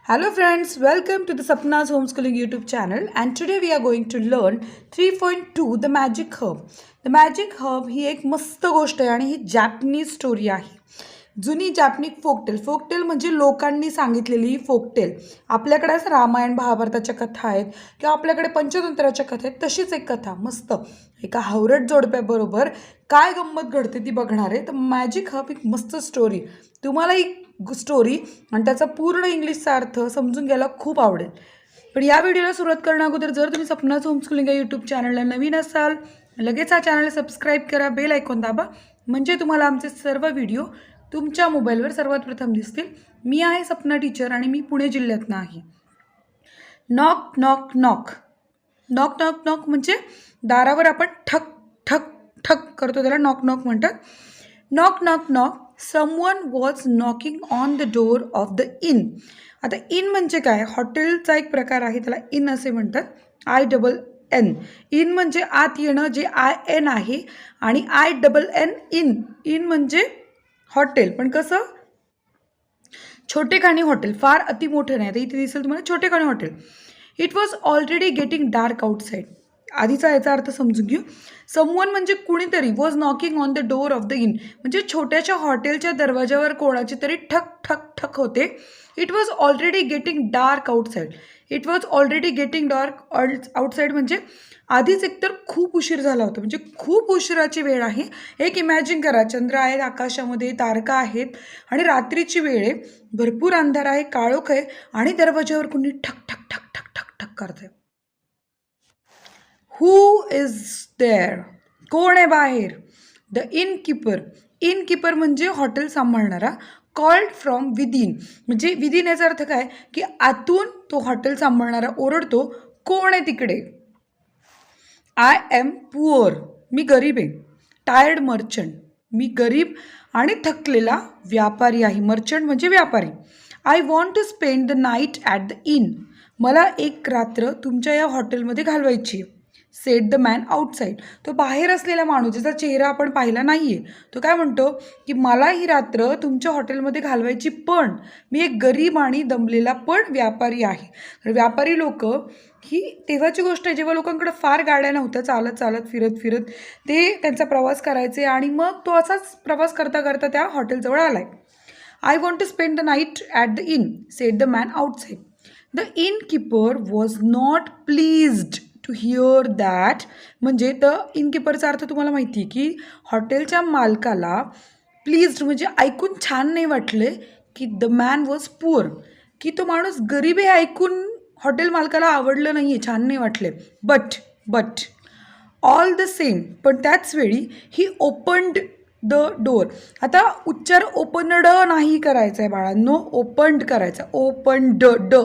Hello friends, welcome to the Sapna's Homeschooling YouTube channel, and today we are going to learn 3.2 The Magic Herb. The Magic Herb ही एक मस्त गोष्ट आहे आणि ही Japanese story आहे. जुनी Japanese forktail म्हणजे लोकांनी सांगितलेली ही फोकटेल. आपल्याकडे असं रामायण महाभारताच्या कथा आहेत किंवा आपल्याकडे पंचतंत्राच्या कथा आहेत, तशीच एक कथा मस्त एका हावरट जोडप्याबरोबर काय गंमत घडते ती बघणार आहे. तर मॅजिक हब एक मस्त स्टोरी. तुम्हाला ही स्टोरी आणि त्याचा पूर्ण इंग्लिशचा अर्थ समजून घ्यायला खूप आवडेल. पण या व्हिडिओला सुरुवात करण्या अगोदर जर तुम्ही सपनाचं होमस्कूलिंग या यूट्यूब चॅनलला नवीन असाल, लगेच हा चॅनल सबस्क्राईब करा, बेल आयकॉन दाबा, म्हणजे तुम्हाला आमचे सर्व व्हिडिओ तुमच्या मोबाईलवर सर्वात प्रथम दिसतील. मी आहे सपना टीचर आणि मी पुणे जिल्ह्यातनं आहे. Knock knock knock knock knock knock म्हणजे दारावर आपण ठक ठक ठक करतो, त्याला नॉक नॉक म्हणतात. Knock knock knock someone was knocking on the door of the in. आता इन म्हणजे काय? हॉटेलचा एक प्रकार आहे, त्याला इन असे म्हणतात. INN. इन म्हणजे आत येणं, जे IN आहे, आणि INN इन. इन म्हणजे हॉटेल, पण कसं? छोटेखानी हॉटेल, फार अति मोठं नाही. आता इथे दिसेल तुम्हाला छोटेखानी hotel. It was already getting dark outside. आधीचा याचा अर्थ समजून घेऊ. समवन म्हणजे कुणीतरी was knocking on the door of the in म्हणजे छोट्याशा हॉटेलच्या दरवाजावर कोणाची तरी ठक ठक ठक होते. It was already getting dark outside. It was already getting dark outside म्हणजे आधीच एकतर खूप उशीर झाला होता, म्हणजे खूप उशिराची वेळ आहे. एक इमॅजिन करा, चंद्र आहेत आकाशामध्ये, तारका आहेत आणि रात्रीची वेळ आहे, भरपूर अंधार आहे, काळोख आहे आणि दरवाजावर कुणी ठक ठक ठक ठक ठक ठक करतंय. Who is there? कोण आहे बाहेर? The innkeeper. इनकीपर म्हणजे हॉटेल सांभाळणारा. कॉल्ड फ्रॉम विदिन म्हणजे विदिन याचा अर्थ काय की आतून तो हॉटेल सांभाळणारा ओरडतो, कोण आहे तिकडे? I am poor. मी गरीब आहे. Tired merchant. मी गरीब आणि थकलेला व्यापारी आहे. मर्चंट म्हणजे व्यापारी. I want to spend the night at the inn. मला एक रात्र तुमच्या या हॉटेलमध्ये घालवायची आहे. Said the man outside. तो बाहेर असलेला माणूस ज्याचा चेहरा आपण पाहिला नाही आहे, तो काय म्हणतो की मला ही रात्र तुमच्या हॉटेलमध्ये घालवायची, पण मी एक गरीब आणि दमलेला पण व्यापारी आहे. तर व्यापारी लोक ही तेव्हाची गोष्ट आहे जेव्हा लोकांकडे फार गाड्या नव्हत्या, चालत चालत फिरत फिरत ते त्यांचा प्रवास करायचे आणि मग तो असाच प्रवास करता करता त्या हॉटेलजवळ आला आहे. I want to spend the night at the inn, said the man outside. The innkeeper was not pleased to hear that. म्हणजे द इनकीपरचा अर्थ तुम्हाला माहिती आहे की हॉटेलच्या मालकाला प्लीज्ड म्हणजे ऐकून छान नाही वाटले की द मॅन वॉज पुअर, की तो माणूस गरीब आहे ऐकून हॉटेल मालकाला आवडलं नाही आहे, छान नाही वाटले. बट ऑल द सेम, पण त्याच वेळी ही ओपन्ड द डोअर. आता उच्चार ओपनड नाही करायचा आहे बाळांनो, ओपन्ड करायचा. ओपन्ड ड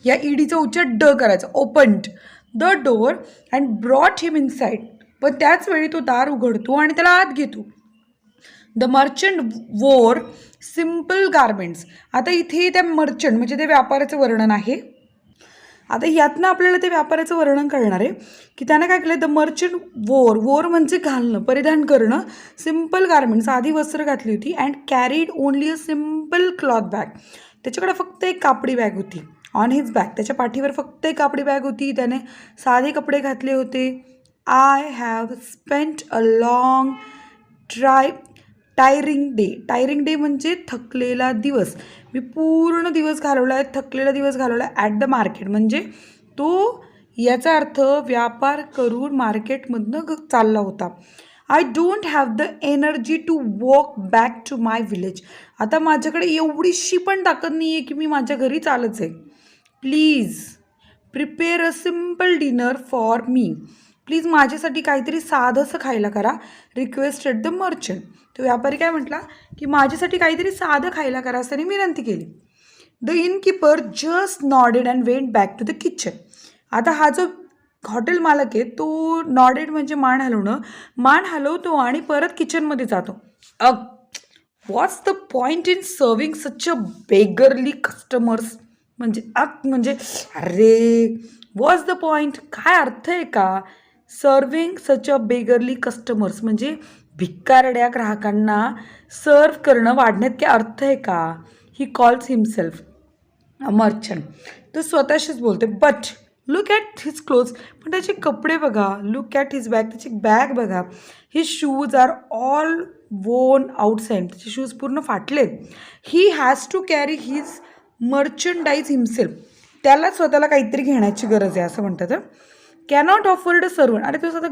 या ईडीचा उच्चार ड करायचा. Opened the door and brought him inside. पण त्याच वेळी तो दार उघडतो आणि त्याला आत घेतो. द मर्चंट वोर सिम्पल गार्मेंट्स. आता इथे त्या मर्चंट म्हणजे ते व्यापाराचं वर्णन आहे. आता यातनं आपल्याला ते व्यापाराचं वर्णन करणार आहे की त्यानं काय केलं. द मर्चंट वोर म्हणजे घालणं, परिधान करणं. सिम्पल गार्मेंट्स आधी वस्त्र घातली होती. And carried only a simple cloth bag. त्याच्याकडे फक्त एक कापडी बॅग होती. ऑन हिज बॅग, त्याच्या पाठीवर फक्त एक कापडी बॅग होती. त्याने साधे कपडे घातले होते. I have spent a long tiring day. Tiring day म्हणजे थकलेला दिवस. मी पूर्ण दिवस घालवला आहे, थकलेला दिवस घालवला आहे ॲट द मार्केट. म्हणजे तो याचा अर्थ व्यापार करून मार्केटमधनं चालला होता. I don't have the energy to walk back to my village. आता माझ्याकडे एवढीशी पण ताकद नाही आहे की मी माझ्या घरी चालच आहे. Please prepare a simple dinner for me. Please माझ्यासाठी काहीतरी साधंसं खायला करा. Requested the merchant. तो व्यापारी काय म्हटला की माझ्यासाठी काहीतरी साधं खायला करा असं त्याने विनंती केली. The innkeeper just nodded and went back to the kitchen. आता हा जो हॉटेल मालक आहे तो नॉडेड म्हणजे मान हलवणं, मान हलवतो आणि परत किचनमध्ये जातो. What's the point in serving such a beggarly customers. म्हणजे अरे व्हॉट्स द पॉईंट, काय अर्थ आहे का? Serving such a beggarly customers म्हणजे भिक्कारड्या ग्राहकांना सर्व करणं, वाढण्यात काय अर्थ आहे का? He calls himself. मर्चंट. तो स्वतःशीच बोलते, but look at his clothes. पण त्याचे कपडे बघा, लुक ॲट हिज बॅग, त्याची बॅग बघा. His shoes are all worn outside. त्याचे शूज पूर्ण फाटलेत. He has to carry his merchandise himself. त्याला स्वतःला काहीतरी घेण्याची गरज आहे असं म्हणतात. Cannot afford a servant. अरे तो साधा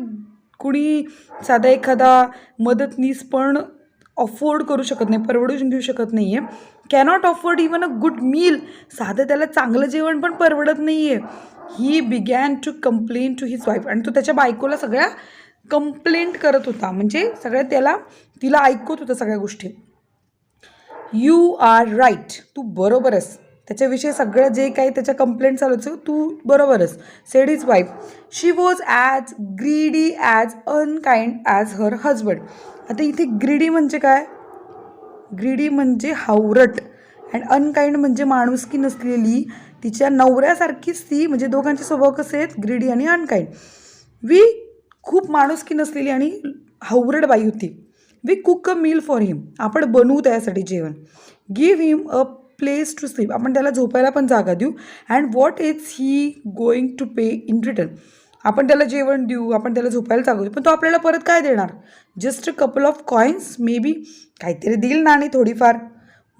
कुणी साधा एखादा मदतनीस पण अफोर्ड करू शकत नाही, परवडून घेऊ शकत नाही आहे. Cannot afford even a good meal. साधं त्याला चांगलं जेवण पण परवडत नाही आहे. He began to complain to his wife. आणि तो त्याच्या बायकोला सगळ्या कंप्लेंट करत होता, म्हणजे सगळ्या तिला ऐकत होता सगळ्या गोष्टी. You R right. तू बरोबरच. त्याच्याविषयी सगळं जे काही त्याच्या कंप्लेंट चालू होतं तू बरोबरच. Sed his wife. She was as greedy as unkind as her husband. आता इथे ग्रीडी म्हणजे काय? ग्रीडी म्हणजे हावरट अँड अनकाइंड म्हणजे माणुसकी नसलेली. तिच्या नवऱ्यासारखीच ती, म्हणजे दोघांचे स्वभाव कसे आहेत, ग्रीडी आणि अनकाइंड. वी खूप माणुसकी नसलेली आणि हावरट बाई होती. We cook a meal for him. आपण बनवू त्यासाठी जेवण. Give him a place to sleep. आपण त्याला झोपायला पण जागा देऊ. And what is he going to pay in return. आपण त्याला जेवण देऊ, आपण त्याला झोपायला जागा देऊ, पण तो आपल्याला परत काय देणार? Just a couple of coins maybe. काहीतरी देईल ना आणि थोडीफार.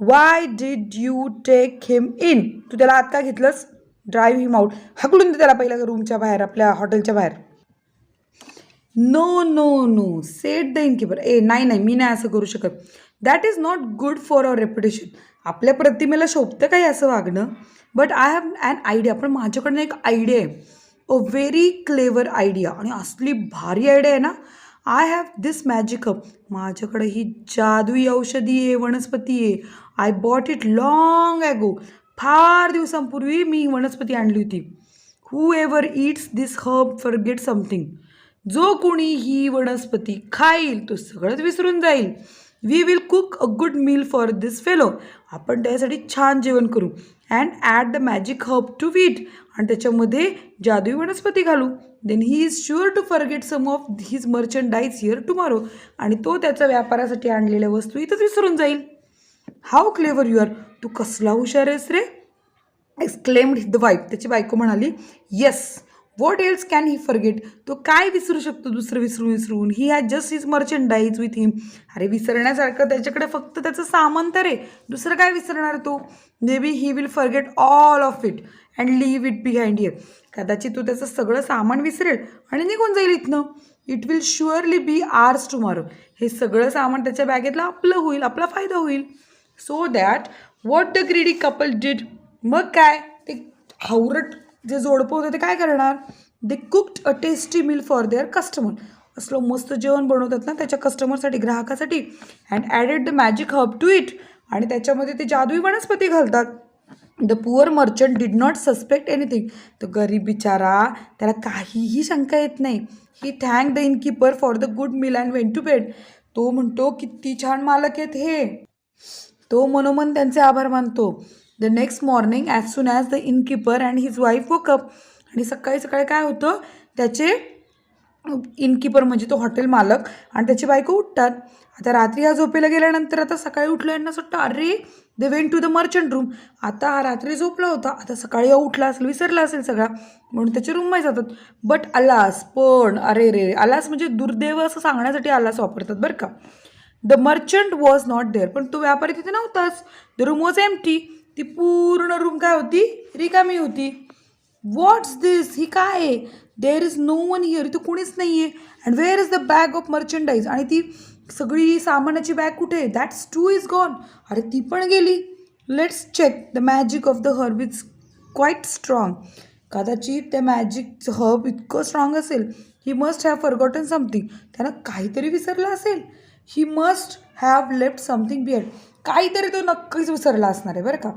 Why did you take him in. तू त्याला आत का घेतलंस? ड्राईव्ह हिम आउट. हकलून दे त्याला पहिल्या रूमच्या बाहेर, आपल्या हॉटेलच्या बाहेर. No no no said the innkeeper. नाही, मी नाही असं करू शकत. That is not good for our reputation. आपल्या प्रतिमेला शोभतं काही असं वागणं. But I have an idea. पण माझ्याकडनं एक आयडिया आहे. A very clever idea. आणि असली भारी आयडिया आहे ना. I have this magic herb. माझ्याकडे ही जादुई औषधी आहे, वनस्पती आहे. I bought it long ago. फार दिवसांपूर्वी मी वनस्पती आणली होती. Whoever eats this herb forget something. जो कोणी ही वनस्पती खाईल तो सगळंच विसरून जाईल. We will cook a good meal for this fellow. आपण त्यासाठी छान जेवण करू. And add the magic herb to it. आणि त्याच्यामध्ये जादुई वनस्पती घालू. Then he is sure to forget some of his merchandise here tomorrow. आणि तो त्याच्या व्यापारासाठी आणलेल्या वस्तू इथंच विसरून जाईल. How clever you are. तू कसला हुशार आहेस रे. Exclaimed the wife. त्याची बायको म्हणाली. Yes. What else can he forget. तो काय विसरू शकतो दुसरं विसरून. He has just his merchandise with him. अरे विसरण्यासारखं त्याच्याकडे फक्त त्याचं सामान तर आहे, दुसरं काय विसरणार तो. May be he will forget all of it and leave it behind here. कदाचित तो त्याचं सगळं सामान विसरेल आणि निघून जाईल इथनं. It will surely be ours tomorrow. हे सगळं सामान त्याच्या बॅगेतलं आपलं होईल, आपला फायदा होईल. So that what the greedy couple did. मग काय ते हावरट जे जोडपं होतं ते काय करणार? They cooked a tasty meal for their customer. असलं मस्त जेवण बनवतात ना त्याच्या कस्टमरसाठी, ग्राहकासाठी. And added the magic herb to it. आणि त्याच्यामध्ये ते जादुई वनस्पती घालतात. The poor merchant did not suspect anything. तो गरीब बिचारा, त्याला काहीही शंका येत नाही. He thank the innkeeper for the good meal and went to bed. तो म्हणतो किती छान मालक आहेत हे. तो मनोमन त्यांचे आभार मानतो. The next morning as soon as the innkeeper and his wife woke up. आणि सकाळी काय होतं, त्याचे इनकीपर म्हणजे तो हॉटेल मालक आणि त्याची बायको उठतात. आता रात्री हा झोपेला गेल्यानंतर आता सकाळी उठलं यांना सुट्टा. अरे they went to the merchant room. आता हा रात्री झोपला होता, आता सकाळी उठला असेल, विसरला असेल सगळा, म्हणून त्याच्या रूममध्ये जातात. But alas. पण अरे रे, अलास म्हणजे दुर्दैव असं सांगण्यासाठी अलास वापरतात बरं का. The merchant was not there. पण तो व्यापारी तिथे नव्हताच. The room was empty. ती पूर्ण रूम काय होती? रिकामी होती. व्हॉट्स दिस. ही काय आहे? There is no one here. इथं कोणीच नाही आहे. And where is the bag of merchandise. आणि ती सगळी सामानाची बॅग कुठे आहे? That's too is gone. अरे ती पण गेली. Let's check. The magic of the herb is quite strong. कदाचित त्या मॅजिकचं हर्ब इतकं स्ट्रॉंग असेल. He must have forgotten something. त्यानं काहीतरी विसरलं असेल. He must have left something behind. काहीतरी तो नक्कीच विसरला असणार आहे बरं का.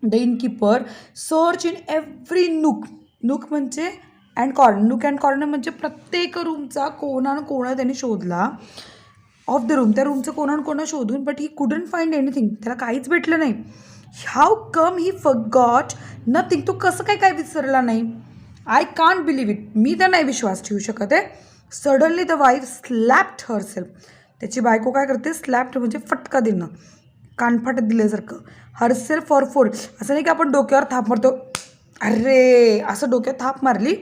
The innkeeper search in every nook म्हणजे and corner. Nook and corner म्हणजे प्रत्येक रूमचा कोणा त्यांनी शोधला. Of the room. त्या रूमचं कोणा शोधून. But he couldn't find anything. त्याला काहीच भेटलं नाही. How come he forgot nothing. तो कसं काय विसरला नाही? I can't believe it. मी तर नाही विश्वास ठेवू शकत आहे. Suddenly the wife slapped herself. त्याची बायको काय करते? स्लॅप्ड म्हणजे फटका देणं, कानफाट दिल्यासारखं. Herself for food. असं नाही की आपण डोक्यावर थाप मारतो, अरे असं डोक्यात थाप मारली.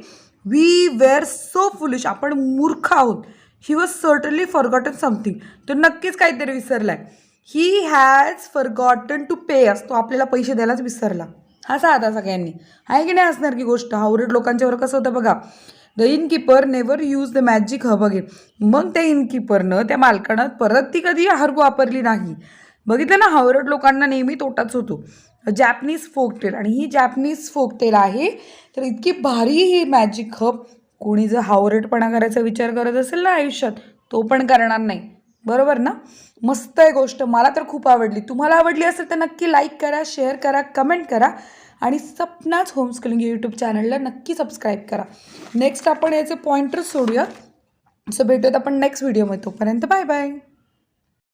वी वेअर सो फुलिश, आपण मूर्ख आहोत. He was certainly forgotten something, तो नक्कीच काहीतरी विसरलाय. ही हॅज फॉरगॉटन टू पे अस, तो आपल्याला पैसे द्यायलाच विसरला. हसा आता सगळ्यांनी, आहे की नाही हसणार की गोष्ट. हावरेड लोकांच्यावर कसं होतं बघा. The innkeeper never use the magic herb again. मग त्या इनकीपरनं, त्या मालकानं परत ती कधी हर्ब वापरली नाही. बघितलं ना, हावरेड लोकांना नेहमी तोटाच होतो. जॅपनीज फोकटेल, आणि ही जॅपनीज फोकटेल आहे. तर इतकी भारी ही मॅजिक हब, कोणी जर हावरेटपणा करायचा विचार करत असेल ना आयुष्यात, तो पण करणार नाही. बरोबर ना. मस्त आहे गोष्ट, मला तर खूप आवडली. तुम्हाला आवडली असेल तर नक्की लाईक करा, शेअर करा, कमेंट करा, आणि सपनाच होमस्कूलिंग यूट्यूब चॅनलला नक्की सबस्क्राईब करा. नेक्स्ट आपण याचे पॉइंटर्स सोडूया. सो भेटूयात आपण नेक्स्ट व्हिडिओमध्ये. तोपर्यंत बाय बाय.